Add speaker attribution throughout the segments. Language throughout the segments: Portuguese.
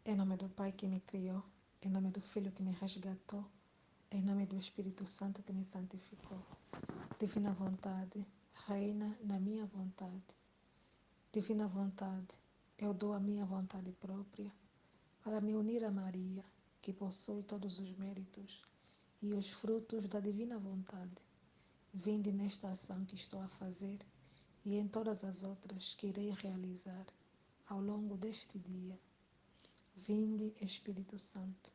Speaker 1: Em nome do Pai que me criou, em nome do Filho que me resgatou, em nome do Espírito Santo que me santificou. Divina vontade, reina na minha vontade. Divina vontade, eu dou a minha vontade própria para me unir a Maria, que possui todos os méritos e os frutos da divina vontade. Vinde nesta ação que estou a fazer e em todas as outras que irei realizar ao longo deste dia. Vinde, Espírito Santo,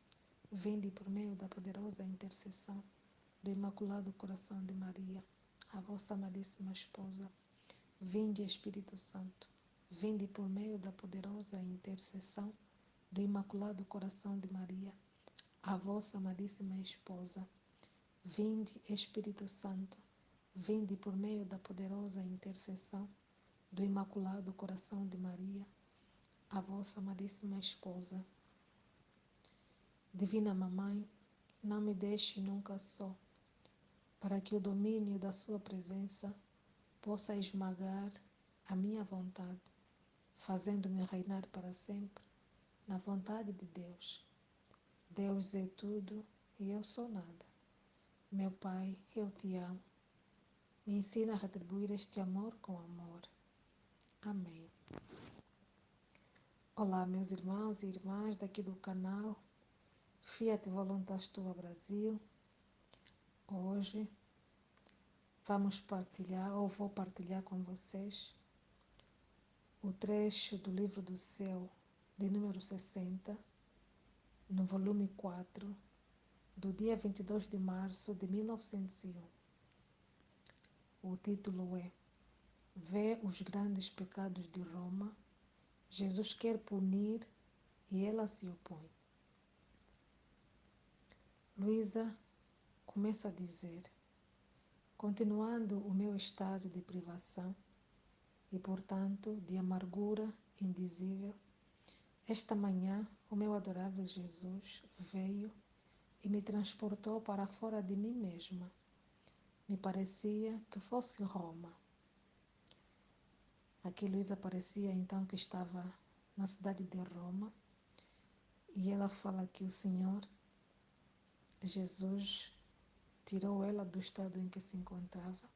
Speaker 1: vinde por meio da poderosa intercessão do Imaculado Coração de Maria, a vossa amadíssima esposa. Vinde, Espírito Santo, vinde por meio da poderosa intercessão do Imaculado Coração de Maria, a vossa amadíssima esposa. Vinde, Espírito Santo, vinde por meio da poderosa intercessão do Imaculado Coração de Maria, a vossa amadíssima esposa. Divina Mamãe, não me deixe nunca só, para que o domínio da sua presença possa esmagar a minha vontade, fazendo-me reinar para sempre na vontade de Deus. Deus é tudo e eu sou nada. Meu Pai, eu te amo. Me ensina a retribuir este amor com amor. Amém. Olá, meus irmãos e irmãs daqui do canal Fiat Voluntas Tua Brasil. Hoje vou partilhar com vocês o trecho do Livro do Céu de número 60, no volume 4, do dia 22 de março de 1901. O título é Vê os grandes pecados de Roma, Jesus quer punir e ela se opõe. Luísa começa a dizer: continuando o meu estado de privação e, portanto, de amargura indizível, esta manhã o meu adorável Jesus veio e me transportou para fora de mim mesma. Me parecia que fosse Roma. Aqui Luísa parecia então que estava na cidade de Roma, e ela fala que o Senhor Jesus tirou ela do estado em que se encontrava.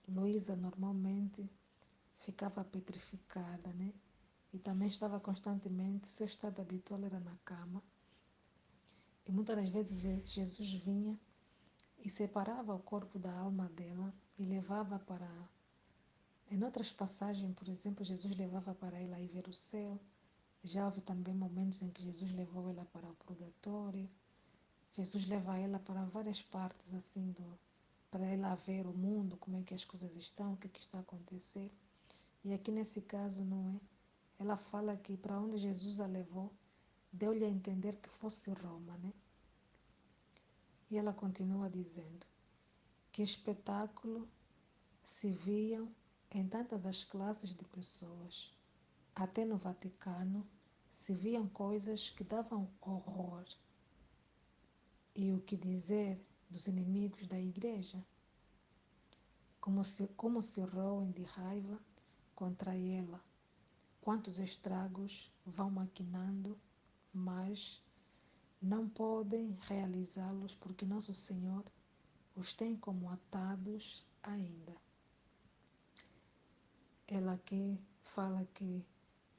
Speaker 1: Luísa normalmente ficava petrificada, né? E também estava constantemente, seu estado habitual era na cama. E muitas das vezes Jesus vinha e separava o corpo da alma dela e levava para... Em outras passagens, por exemplo, Jesus levava para ela ir ver o céu. Já houve também momentos em que Jesus levou ela para o purgatório. Jesus leva ela para várias partes, assim, para ela ver o mundo, como é que as coisas estão, o que está a acontecer. E aqui nesse caso, não é? Ela fala que para onde Jesus a levou, deu-lhe a entender que fosse Roma, né? E ela continua dizendo que espetáculo se viam em tantas as classes de pessoas. Até no Vaticano se viam coisas que davam horror. E o que dizer dos inimigos da igreja? Como se roem de raiva contra ela. Quantos estragos vão maquinando, mas não podem realizá-los porque Nosso Senhor os tem como atados ainda. Ela aqui fala que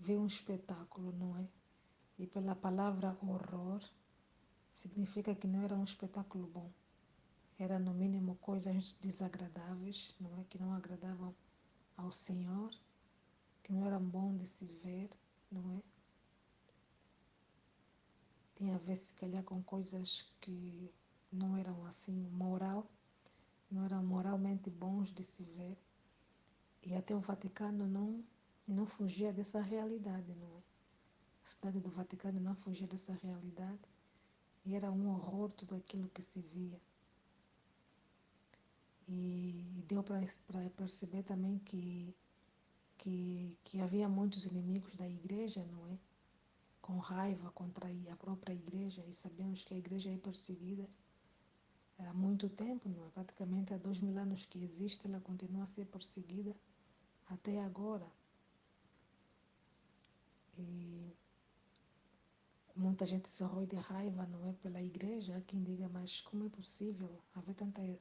Speaker 1: vê um espetáculo, não é? E pela palavra horror, significa que não era um espetáculo bom. Era no mínimo coisas desagradáveis, não é? Que não agradavam ao Senhor, que não eram bons de se ver, não é? Tinha a ver se calhar com coisas que não eram assim não eram moralmente bons de se ver. E até o Vaticano não fugia dessa realidade, não é? A cidade do Vaticano não fugia dessa realidade. E era um horror tudo aquilo que se via. E deu para perceber também que havia muitos inimigos da igreja, não é? Com raiva contra a própria igreja. E sabemos que a igreja é perseguida há muito tempo, não é? Praticamente há 2000 anos que existe, ela continua a ser perseguida até agora. E Muita gente se rói de raiva, não é, pela igreja. Há quem diga, mas como é possível haver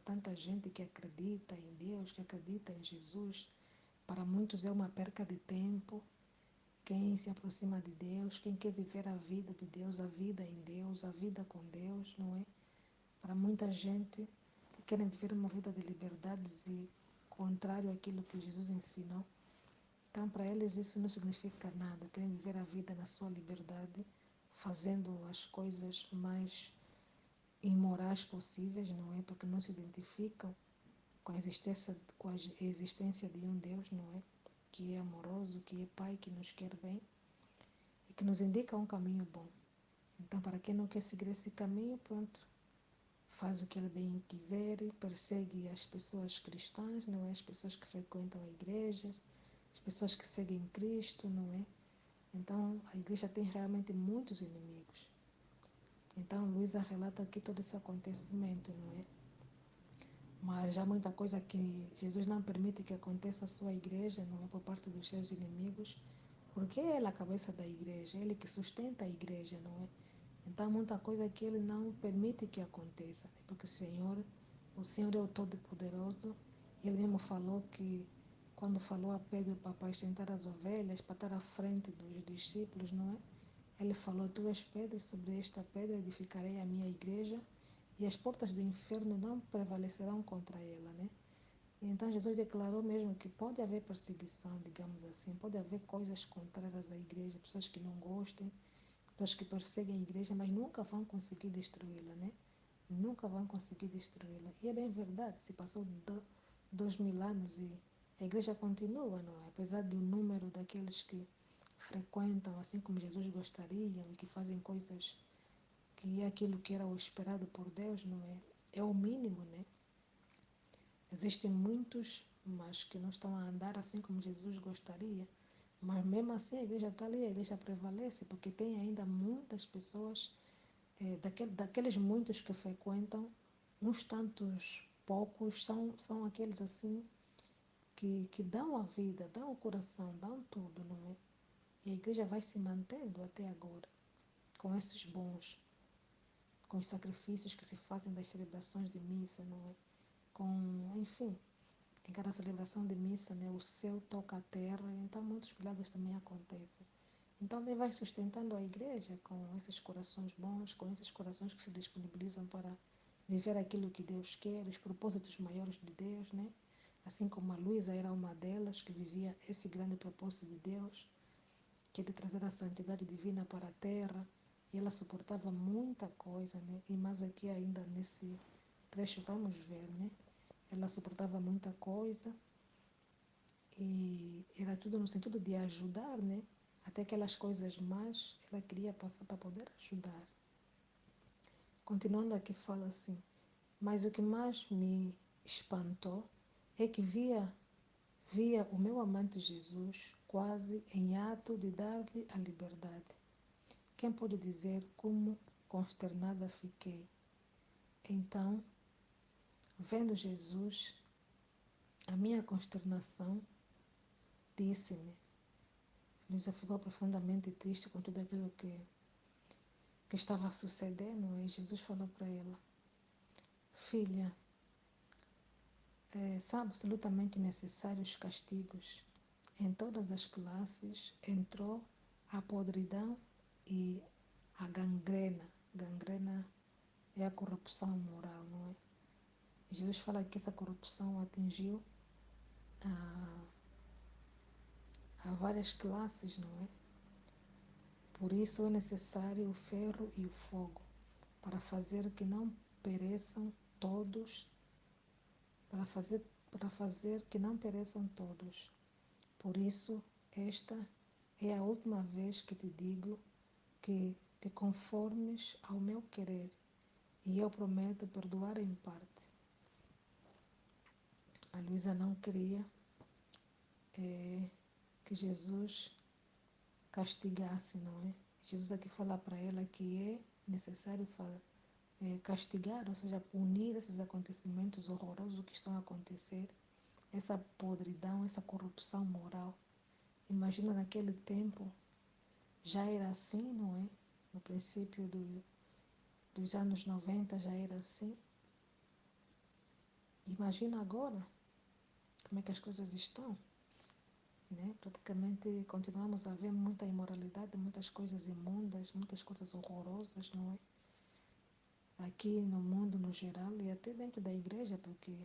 Speaker 1: tanta gente que acredita em Deus, que acredita em Jesus? Para muitos é uma perca de tempo. Quem se aproxima de Deus, quem quer viver a vida de Deus, a vida em Deus, a vida com Deus, não é? Para muita gente que querem viver uma vida de liberdades e contrário àquilo que Jesus ensinou. Então, para eles, isso não significa nada. Querem viver a vida na sua liberdade, fazendo as coisas mais imorais possíveis, não é? Porque não se identificam com a existência de um Deus, não é? Que é amoroso, que é Pai, que nos quer bem e que nos indica um caminho bom. Então, para quem não quer seguir esse caminho, pronto, faz o que ele bem quiser, persegue as pessoas cristãs, não é? As pessoas que frequentam a igreja, as pessoas que seguem Cristo, não é? Então, a igreja tem realmente muitos inimigos. Então, Luísa relata aqui todo esse acontecimento, não é? Mas há muita coisa que Jesus não permite que aconteça à sua igreja, não é? Por parte dos seus inimigos, porque ele é a cabeça da igreja, ele que sustenta a igreja, não é? Então, há muita coisa que ele não permite que aconteça, porque o Senhor é o Todo-Poderoso, e ele mesmo falou que, quando falou a Pedro para apacentar as ovelhas, para estar à frente dos discípulos, não é? Ele falou: Tu és Pedro, sobre esta pedra edificarei a minha igreja, e as portas do inferno não prevalecerão contra ela, né? Então Jesus declarou mesmo que pode haver perseguição, digamos assim, pode haver coisas contrárias à igreja, pessoas que não gostem, pessoas que perseguem a igreja, mas nunca vão conseguir destruí-la, né? Nunca vão conseguir destruí-la. E é bem verdade, se passou 2000 anos e a igreja continua, não é? Apesar do número daqueles que frequentam, assim como Jesus gostaria, e que fazem coisas que é aquilo que era o esperado por Deus, não é? É o mínimo, né? Existem muitos, mas que não estão a andar assim como Jesus gostaria. Mas mesmo assim a igreja está ali, a igreja prevalece, porque tem ainda muitas pessoas, daqueles muitos que frequentam, uns tantos poucos são aqueles assim que dão a vida, dão o coração, dão tudo, não é? E a igreja vai se mantendo até agora, com esses bons, com os sacrifícios que se fazem das celebrações de missa, não é? Enfim, em cada celebração de missa, né, o céu toca a terra, então muitos milagres também acontecem. Então ele vai sustentando a igreja com esses corações bons, com esses corações que se disponibilizam para viver aquilo que Deus quer, os propósitos maiores de Deus, né? Assim como a Luísa era uma delas que vivia esse grande propósito de Deus, que é de trazer a santidade divina para a terra, e ela suportava muita coisa, né? E mais aqui ainda nesse trecho vamos ver, né? Ela suportava muita coisa e era tudo no sentido de ajudar, né? Até aquelas coisas más, ela queria passar para poder ajudar. Continuando aqui, fala assim: Mas o que mais me espantou é que via o meu amante Jesus quase em ato de dar-lhe a liberdade. Quem pode dizer como consternada fiquei? Então, vendo Jesus, a minha consternação disse-me. Luísa ficou profundamente triste com tudo aquilo que estava sucedendo, e Jesus falou para ela: Filha, são absolutamente necessários castigos. Em todas as classes entrou a podridão e a gangrena. Gangrena é a corrupção moral, não é? Jesus fala que essa corrupção atingiu a várias classes, não é? Por isso é necessário o ferro e o fogo, para fazer que não pereçam todos, para fazer que não pereçam todos. Por isso, esta é a última vez que te digo que te conformes ao meu querer, e eu prometo perdoar em parte. A Luísa não queria que Jesus castigasse, não é? Jesus aqui fala para ela que é necessário castigar, ou seja, punir esses acontecimentos horrorosos que estão a acontecer, essa podridão, essa corrupção moral. Imagina naquele tempo, já era assim, não é? no princípio dos anos 90 já era assim. Imagina agora como é que as coisas estão, né? Praticamente continuamos a ver muita imoralidade, muitas coisas imundas, muitas coisas horrorosas, não é? Aqui no mundo no geral e até dentro da igreja, porque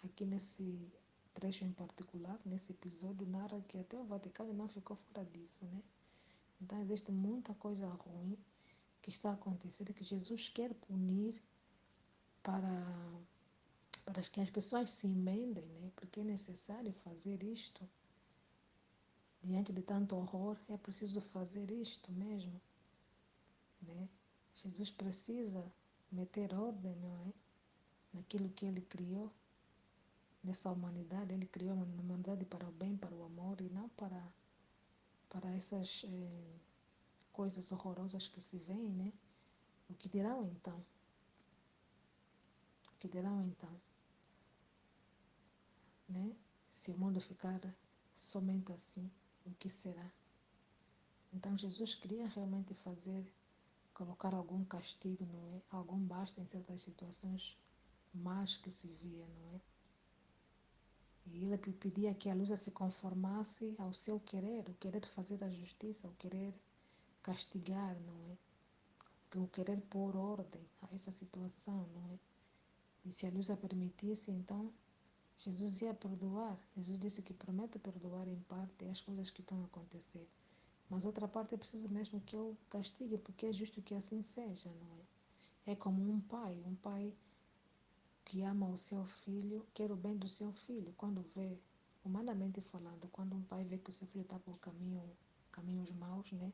Speaker 1: aqui nesse trecho em particular, nesse episódio, narra que até o Vaticano não ficou fora disso, né? Então existe muita coisa ruim que está acontecendo, que Jesus quer punir para, para que as pessoas se emendem, né? Porque é necessário fazer isto. Diante de tanto horror, é preciso fazer isto mesmo, né? Jesus precisa meter ordem, não é? Naquilo que ele criou, nessa humanidade. Ele criou uma humanidade para o bem, para o amor e não para essas coisas horrorosas que se veem, né? O que dirão então? O que dirão então? Né? Se o mundo ficar somente assim, o que será? Então Jesus queria realmente colocar algum castigo, não é? Algum basta em certas situações más que se via, não é? E ele pedia que a Luísa se conformasse ao seu querer, o querer fazer a justiça, o querer castigar, não é? O querer pôr ordem a essa situação, não é? E se a Luísa permitisse, então Jesus ia perdoar. Jesus disse que promete perdoar em parte as coisas que estão a acontecer. Mas outra parte é preciso mesmo que eu castigue, porque é justo que assim seja, não é? É como um pai que ama o seu filho, quer o bem do seu filho. Quando vê, humanamente falando, quando um pai vê que o seu filho está por caminhos maus, né?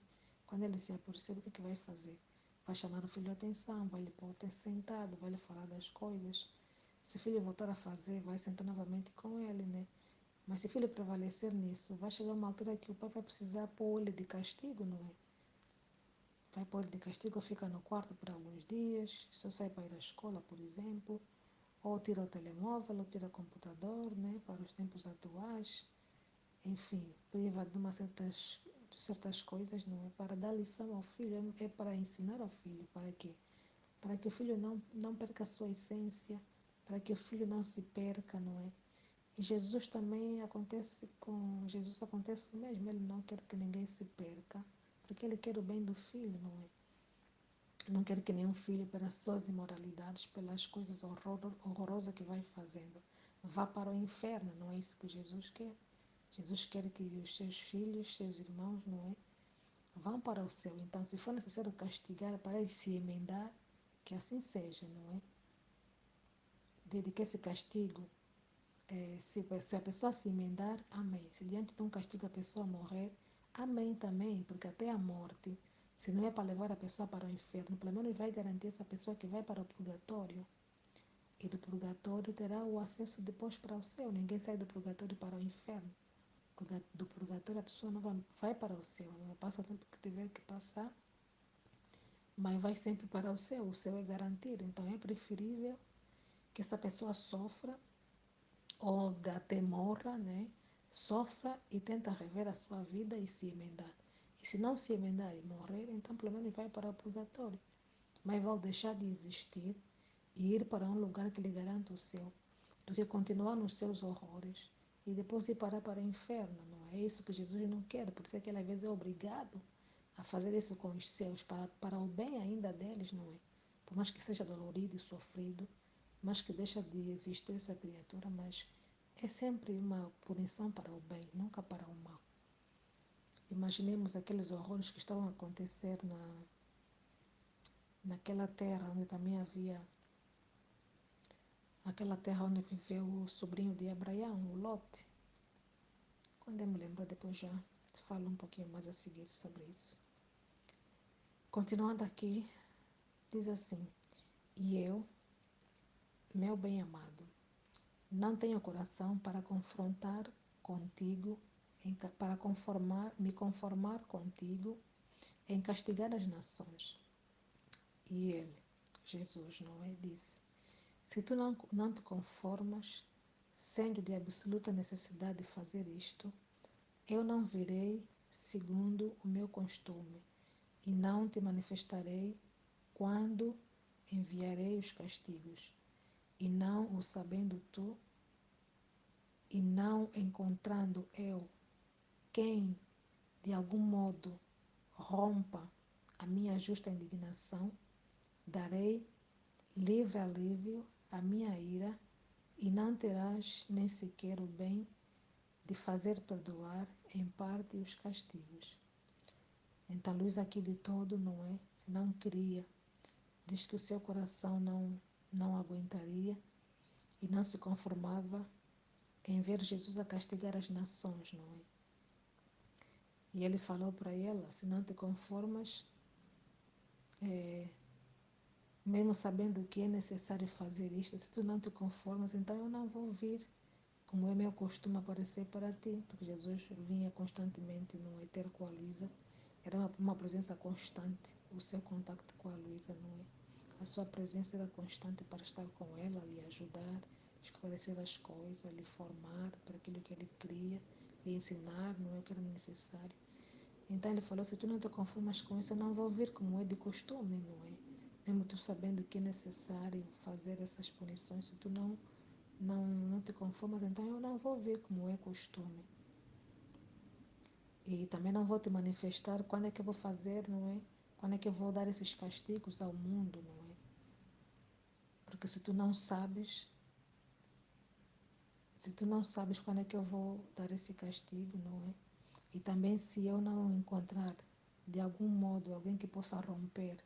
Speaker 1: Quando ele se apercebe, o que vai fazer? Vai chamar o filho a atenção, vai lhe pôr sentado, vai lhe falar das coisas. Se o filho voltar a fazer, vai sentar novamente com ele, né? Mas se o filho prevalecer nisso, vai chegar uma altura que o pai vai precisar pôr ele de castigo, não é? Vai pôr ele de castigo, fica no quarto por alguns dias, só sai para ir à escola, por exemplo, ou tira o telemóvel, ou tira o computador, né? Para os tempos atuais. Enfim, priva de certas coisas, não é? Para dar lição ao filho, é para ensinar ao filho. Para quê? Para que o filho não perca a sua essência, para que o filho não se perca, não é? E Jesus acontece o mesmo, ele não quer que ninguém se perca, porque ele quer o bem do filho, não é? Não quer que nenhum filho, pelas suas imoralidades, pelas coisas horrorosas que vai fazendo, vá para o inferno, não é isso que Jesus quer. Jesus quer que os seus filhos, seus irmãos, não é? Vão para o céu. Então, se for necessário castigar para ele se emendar, que assim seja, não é? Desde que esse castigo, se a pessoa se emendar, amém. Se diante de um castigo a pessoa morrer, amém também, porque até a morte, se não é para levar a pessoa para o inferno, pelo menos vai garantir essa pessoa que vai para o purgatório. E do purgatório terá o acesso depois para o céu. Ninguém sai do purgatório para o inferno. Do purgatório a pessoa não vai para o céu, não passa o tempo que tiver que passar, mas vai sempre para o céu é garantido. Então é preferível que essa pessoa sofra ou até morra, né? Sofra e tenta rever a sua vida e se emendar. E se não se emendar e morrer, então pelo menos vai para o purgatório. Mas vai deixar de existir e ir para um lugar que lhe garanta o céu, do que continuar nos seus horrores e depois ir para o inferno, não é? É isso que Jesus não quer, por isso é que ele às vezes é obrigado a fazer isso com os seus, para o bem ainda deles, não é? Por mais que seja dolorido e sofrido, mas que deixa de existir essa criatura, mas é sempre uma punição para o bem, nunca para o mal. Imaginemos aqueles horrores que estavam a acontecer naquela terra onde também havia aquela terra onde viveu o sobrinho de Abraão, o Lot. Quando eu me lembro, depois já falo um pouquinho mais a seguir sobre isso. Continuando aqui, diz assim: E eu, meu bem amado, não tenho coração para confrontar contigo, para me conformar contigo em castigar as nações. E ele, Jesus, não é? Disse: Se tu não te conformas, sendo de absoluta necessidade de fazer isto, eu não virei segundo o meu costume, e não te manifestarei quando enviarei os castigos, e não o sabendo tu, e não encontrando eu quem de algum modo rompa a minha justa indignação, darei livre alívio à minha ira, e não terás nem sequer o bem de fazer perdoar em parte os castigos. Então Luís aqui de todo não queria, diz que o seu coração não aguentaria e não se conformava em ver Jesus a castigar as nações, não é? E ele falou para ela, se não te conformas, mesmo sabendo que é necessário fazer isto, se tu não te conformas, então eu não vou vir, como é meu costume aparecer para ti, porque Jesus vinha constantemente, não é, ter com a Luísa, era uma presença constante, o seu contato com a Luísa, não é? A sua presença era constante para estar com ela, lhe ajudar, esclarecer as coisas, lhe formar para aquilo que ele queria, lhe ensinar, não é o que era necessário. Então ele falou, se tu não te conformas com isso, eu não vou vir como é de costume, não é? Mesmo tu sabendo que é necessário fazer essas punições, se tu não te conformas, então eu não vou vir como é costume. E também não vou te manifestar quando é que eu vou fazer, não é? Quando é que eu vou dar esses castigos ao mundo, não é? Porque se tu não sabes quando é que eu vou dar esse castigo, não é? E também se eu não encontrar de algum modo alguém que possa romper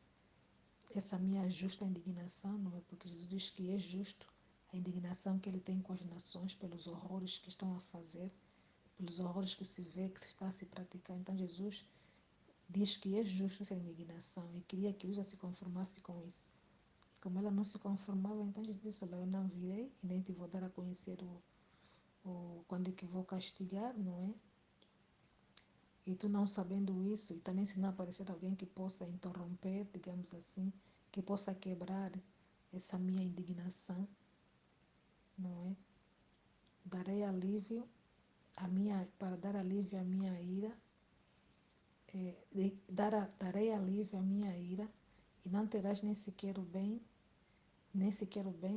Speaker 1: essa minha justa indignação, não é? Porque Jesus diz que é justo a indignação que ele tem com as nações pelos horrores que estão a fazer, pelos horrores que se vê, que se está a se praticar. Então Jesus diz que é justo essa indignação e queria que Luísa se conformasse com isso. E como ela não se conformava, então Jesus disse, olha, eu não virei e nem te vou dar a conhecer quando é que vou castigar, não é? E tu não sabendo isso, e também se não aparecer alguém que possa interromper, digamos assim, que possa quebrar essa minha indignação, não é? Darei alívio para dar alívio à minha ira, darei alívio à minha ira, e não terás nem sequer o bem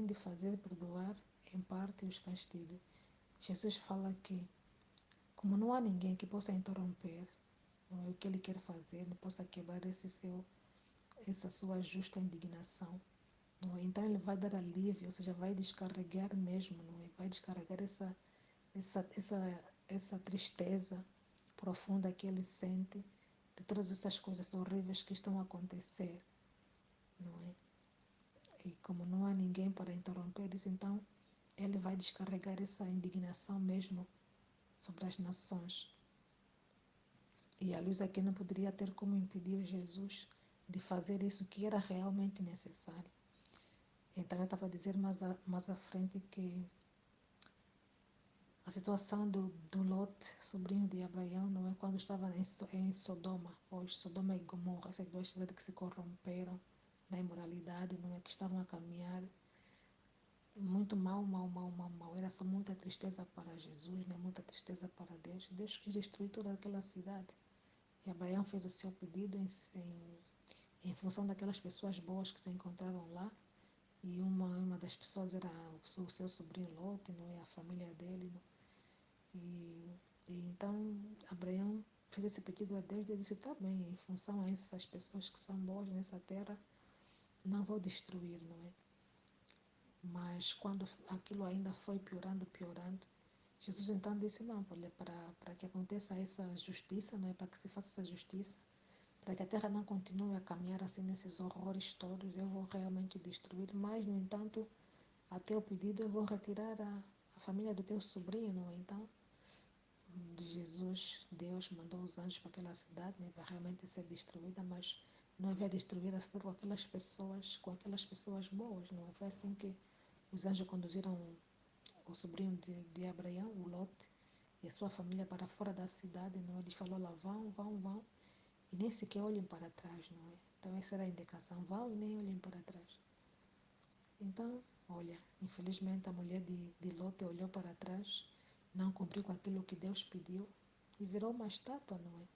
Speaker 1: de fazer perdoar em parte os castigos. Jesus fala que, como não há ninguém que possa interromper, não é, o que ele quer fazer, não possa quebrar essa sua justa indignação, não é? Então ele vai dar alívio, ou seja, vai descarregar mesmo, não é? Vai descarregar essa, essa, essa tristeza profunda que ele sente de todas essas coisas horríveis que estão a acontecer, não é? E como não há ninguém para interromper isso, então ele vai descarregar essa indignação mesmo sobre as nações. E a luz aqui não poderia ter como impedir Jesus de fazer isso que era realmente necessário. Então eu estava a dizer mais à frente que a situação do Lot, sobrinho de Abraão, não é, quando estava em Sodoma, hoje Sodoma e Gomorra, essas duas cidades que se corromperam na imoralidade, não é, que estavam a caminhar muito mal, mal, mal, mal, mal. Era só muita tristeza para Jesus, né? Muita tristeza para Deus. Deus quis destruir toda aquela cidade. E Abraão fez o seu pedido em função daquelas pessoas boas que se encontravam lá. E uma das pessoas era o seu sobrinho Lot, não é? A família dele. Não? E então Abraão fez esse pedido a Deus e disse, tá bem, em função a essas pessoas que são boas nessa terra, não vou destruir, não é? Mas quando aquilo ainda foi piorando, piorando, Jesus então disse, não, para que aconteça essa justiça, não é? Para que se faça essa justiça, para que a terra não continue a caminhar assim nesses horrores todos, eu vou realmente destruir, mas, no entanto, a teu pedido eu vou retirar a família do teu sobrinho, não é? Então, Jesus, Deus mandou os anjos para aquela cidade, né, para realmente ser destruída, mas não havia destruir a cidade com aquelas pessoas boas, não é? Foi assim que os anjos conduziram o sobrinho de Abraão, o Lot, e a sua família para fora da cidade, não é? Ele falou lá, vão, vão, vão, e nem sequer olhem para trás, não é? Então essa era a indicação, vão e nem olhem para trás. Então, olha, infelizmente a mulher de Lot olhou para trás, não cumpriu com aquilo que Deus pediu e virou uma estátua, não é?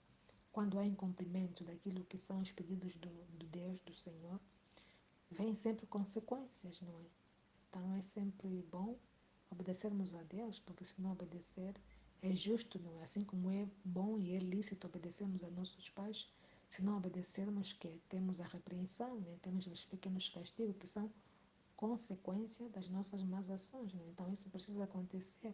Speaker 1: quando há incumprimento daquilo que são os pedidos do Deus, do Senhor, vem sempre consequências, não é? Então é sempre bom obedecermos a Deus, porque se não obedecer, é justo, não é? Assim como é bom e é lícito obedecermos a nossos pais, se não obedecermos, que temos a repreensão, né? Temos os pequenos castigos que são consequência das nossas más ações, né? Então isso precisa acontecer.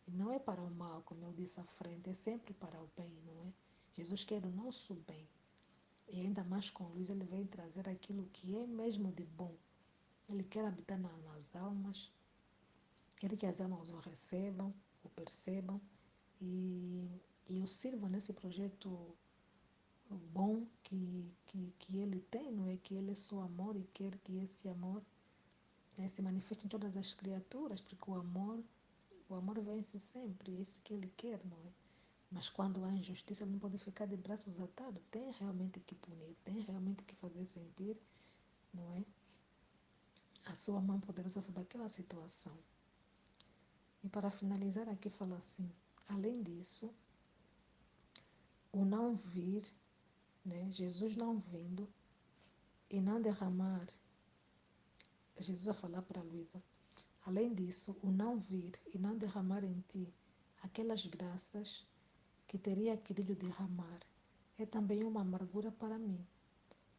Speaker 1: E não é para o mal, como eu disse à frente, é sempre para o bem, não é? Jesus quer o nosso bem. E ainda mais com Luís, ele vem trazer aquilo que é mesmo de bom. Ele quer habitar nas almas, quer que as almas o recebam, o percebam e o sirvam nesse projeto bom que ele tem, não é? Que ele é só amor e quer que esse amor se manifeste em todas as criaturas, porque o amor vence sempre, é isso que ele quer, não é? Mas quando há injustiça, ele não pode ficar de braços atados, tem realmente que punir, tem realmente que fazer sentir, não é? A sua mão poderosa sobre aquela situação. E para finalizar aqui fala assim, além disso, o não vir, né? Jesus não vindo e não derramar, Jesus a falar para Luísa, além disso, o não vir e não derramar em ti aquelas graças que teria querido derramar é também uma amargura para mim,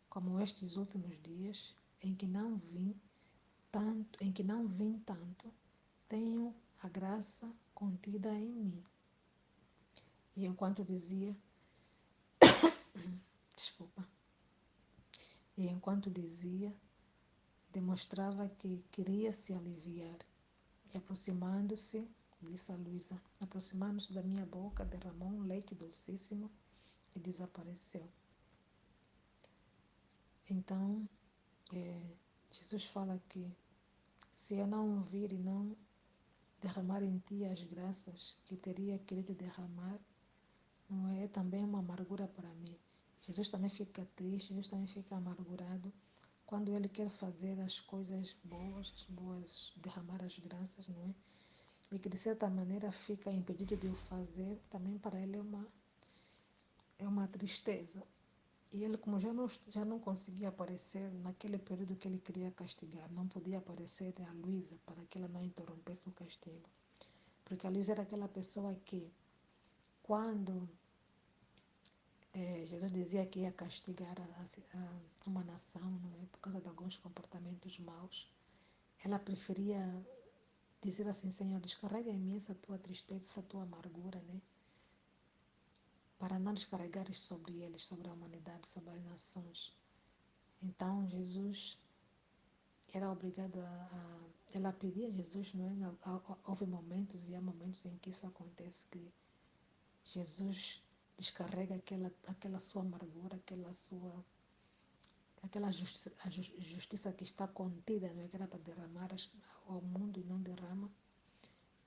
Speaker 1: como estes últimos dias em que não vim tanto, tenho a graça contida em mim. E enquanto dizia, desculpa, e enquanto dizia, demonstrava que queria se aliviar. E aproximando-se, disse a Luísa, aproximando-se da minha boca, derramou um leite docíssimo e desapareceu. Então, Jesus fala que se eu não vir e não derramar em ti as graças que teria querido derramar, não é também uma amargura para mim. Jesus também fica triste, Jesus também fica amargurado quando ele quer fazer as coisas boas, derramar as graças, não é? E que de certa maneira fica impedido de o fazer, também para ele é uma tristeza. E ele, como já não conseguia aparecer naquele período que ele queria castigar, não podia aparecer a Luísa para que ela não interrompesse o castigo. Porque a Luísa era aquela pessoa que, quando Jesus dizia que ia castigar uma nação, não é? Por causa de alguns comportamentos maus, ela preferia dizer assim, Senhor, descarrega em mim essa tua tristeza, essa tua amargura, né? Para não descarregares sobre eles, sobre a humanidade, sobre as nações. Então, Jesus era obrigado ela pedia a Jesus, não é? Houve momentos e há momentos em que isso acontece, que Jesus descarrega aquela sua amargura, aquela justiça que está contida, não é? Que era para derramar ao mundo e não derrama,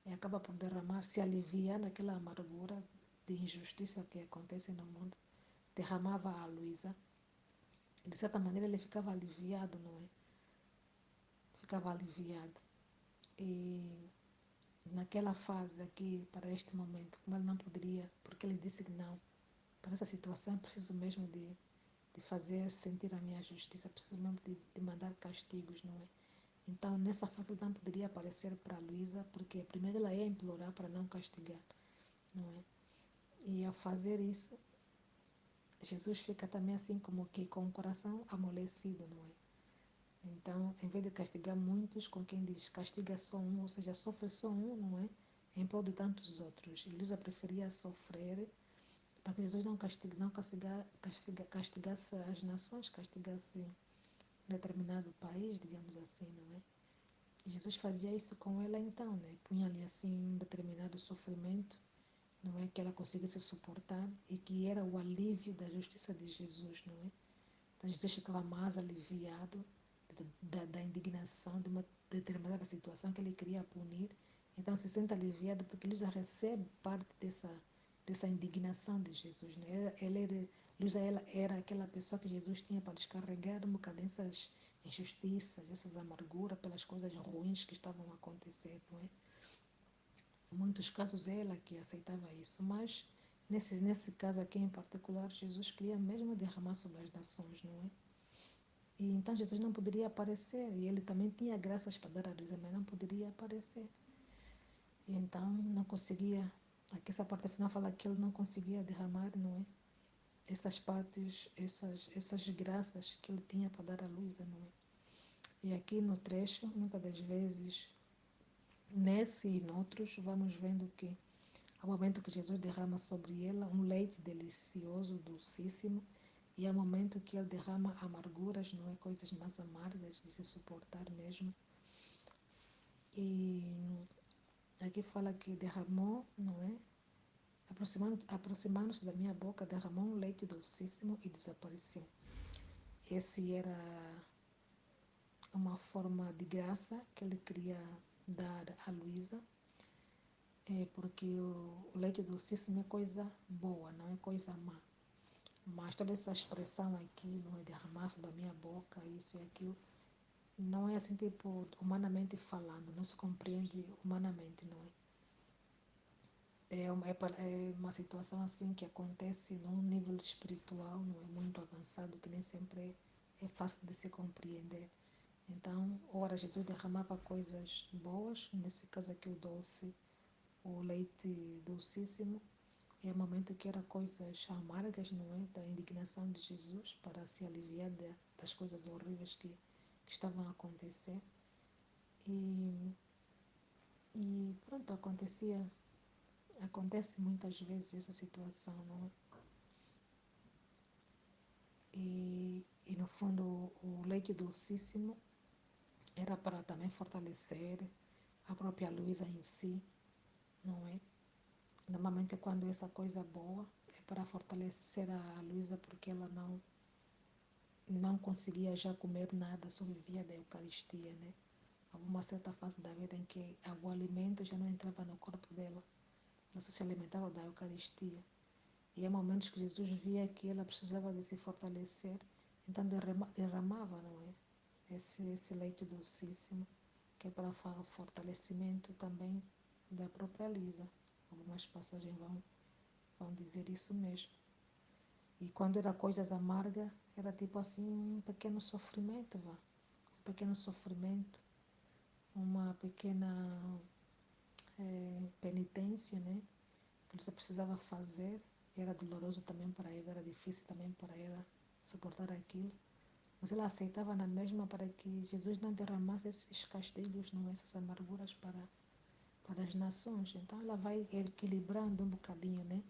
Speaker 1: e acaba por derramar, se aliviar daquela amargura de injustiça que acontece no mundo, derramava a Luísa. De certa maneira ele ficava aliviado, não é? Ficava aliviado. E naquela fase aqui, para este momento, como ele não poderia, porque ele disse que não, para essa situação preciso mesmo de fazer sentir a minha justiça, preciso mesmo de mandar castigos, não é? Então, nessa fase ele não poderia aparecer para a Luísa, porque primeiro ela ia implorar para não castigar, não é? E ao fazer isso, Jesus fica também assim como que com o coração amolecido, não é? Então, em vez de castigar muitos, com quem diz castiga só um, ou seja, sofre só um, não é? Em prol de tantos outros. E Luísa preferia sofrer para que Jesus não castigasse as nações, castigasse um determinado país, digamos assim, não é? E Jesus fazia isso com ela então, né? Punha-lhe assim um determinado sofrimento, não é? Que ela conseguisse suportar e que era o alívio da justiça de Jesus, não é? Então Jesus ficava mais aliviado da indignação de uma determinada situação que ele queria punir. Então se sente aliviado porque ele já recebe parte dessa indignação de Jesus, né? Luísa era aquela pessoa que Jesus tinha para descarregar um bocadinho essas injustiças, essas amarguras pelas coisas ruins que estavam a acontecer, não é? Em muitos casos ela que aceitava isso, mas nesse caso aqui em particular, Jesus queria mesmo derramar sobre as nações, não é? E então Jesus não poderia aparecer, e ele também tinha graças para dar a Luísa, mas não poderia aparecer. E então não conseguia, aqui essa parte final fala que ele não conseguia derramar, não é? Essas partes, essas graças que ele tinha para dar a Luísa, não é? E aqui no trecho, muitas das vezes, nesse e noutros, vamos vendo que há momento que Jesus derrama sobre ela um leite delicioso, dulcíssimo, e há momento que ele derrama amarguras, não é? Coisas mais amargas de se suportar mesmo. E aqui fala que derramou, não é? Aproximando-se da minha boca, derramou um leite dulcíssimo e desapareceu. Esse era uma forma de graça que ele queria dar a Luísa, porque o leite dulcíssimo é coisa boa, não é coisa má. Mas toda essa expressão aqui, não é derramar sobre a minha boca, isso e aquilo, não é assim, tipo, humanamente falando, não se compreende humanamente, não é? É uma situação assim que acontece num nível espiritual, não é muito avançado, que nem sempre é fácil de se compreender. Então, ora, Jesus derramava coisas boas, nesse caso aqui o doce, o leite dulcíssimo, e é momento que era coisas amargas, não é? Da indignação de Jesus para se aliviar das coisas horríveis que estavam a acontecer. E pronto, acontece muitas vezes essa situação, não é? E no fundo, o leite dulcíssimo era para também fortalecer a própria Luísa em si, não é? Normalmente, quando essa coisa boa é para fortalecer a Luísa, porque ela não conseguia já comer nada, só vivia da Eucaristia, né? Houve uma certa fase da vida em que o alimento já não entrava no corpo dela, ela só se alimentava da Eucaristia. E há momentos que Jesus via que ela precisava de se fortalecer, então derramava, não é? Esse leite dulcíssimo, que é para o fortalecimento também da própria Lisa. Algumas passagens vão dizer isso mesmo. E quando era coisas amargas, era tipo assim um pequeno sofrimento, um pequeno sofrimento, uma pequena penitência, né? Que você precisava fazer. Era doloroso também para ela, era difícil também para ela suportar aquilo. Mas ela aceitava na mesma para que Jesus não derramasse esses castigos, não essas amarguras para as nações. Então ela vai equilibrando um bocadinho, né?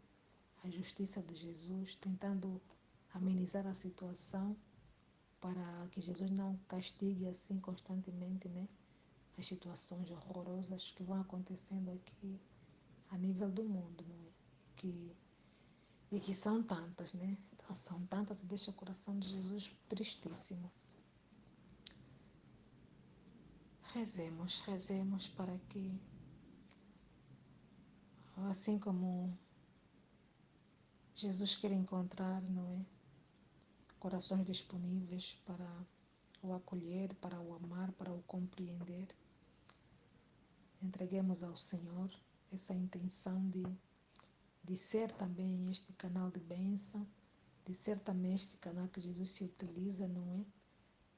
Speaker 1: A justiça de Jesus, tentando amenizar a situação para que Jesus não castigue assim constantemente, né? As situações horrorosas que vão acontecendo aqui a nível do mundo, não é? E que são tantas, né? Então, são tantas e deixa o coração de Jesus tristíssimo. Rezemos para que, assim como Jesus quer encontrar, não é? Corações disponíveis para o acolher, para o amar, para o compreender. Entreguemos ao Senhor essa intenção de ser também este canal de bênção, de ser também este canal que Jesus se utiliza, não é?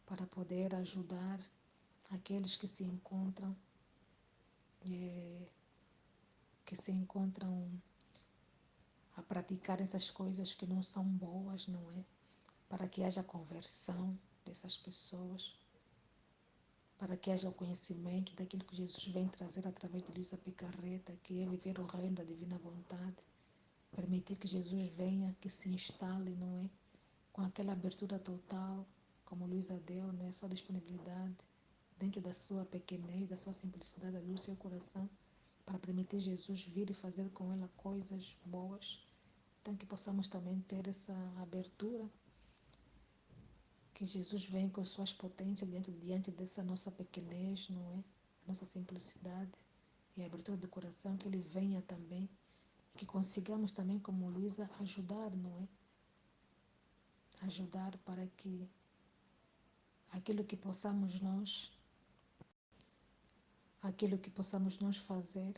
Speaker 1: Para poder ajudar aqueles eh, que se encontram a praticar essas coisas que não são boas, não é? Para que haja conversão dessas pessoas, para que haja o conhecimento daquilo que Jesus vem trazer através de Luísa Picarreta, que é viver o reino da divina vontade, permitir que Jesus venha, que se instale, não é? Com aquela abertura total, como Luísa deu, não é só disponibilidade, dentro da sua pequenez, da sua simplicidade, abrir o seu coração, para permitir Jesus vir e fazer com ela coisas boas. Então que possamos também ter essa abertura, que Jesus vem com suas potências diante dessa nossa pequenez, não é? A nossa simplicidade e a abertura do coração, que Ele venha também e que consigamos também, como Luísa, ajudar, não é? Ajudar para que aquilo que possamos nós, aquilo que possamos nós fazer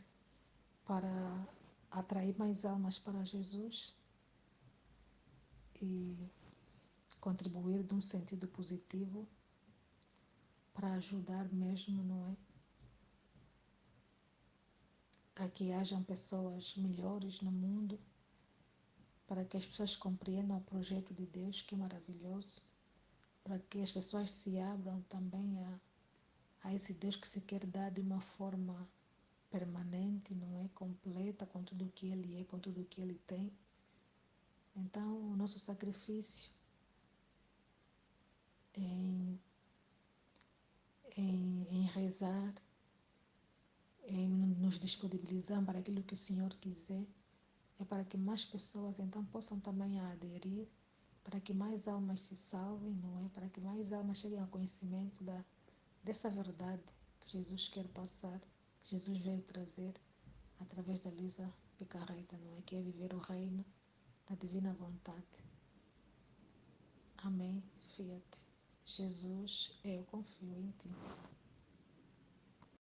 Speaker 1: para atrair mais almas para Jesus e contribuir de um sentido positivo para ajudar mesmo, não é? A que hajam pessoas melhores no mundo, para que as pessoas compreendam o projeto de Deus, que é maravilhoso, para que as pessoas se abram também a esse Deus que se quer dar de uma forma permanente, não é? Completa, com tudo o que Ele é, com tudo o que Ele tem. Então, o nosso sacrifício em, em rezar, em nos disponibilizar para aquilo que o Senhor quiser, é para que mais pessoas então possam também aderir, para que mais almas se salvem, não é? Para que mais almas cheguem ao conhecimento dessa verdade que Jesus quer passar, que Jesus veio trazer através da Luísa Picarreta, não é? Que é viver o reino da divina vontade. Amém. Fiat. Jesus, eu confio em ti.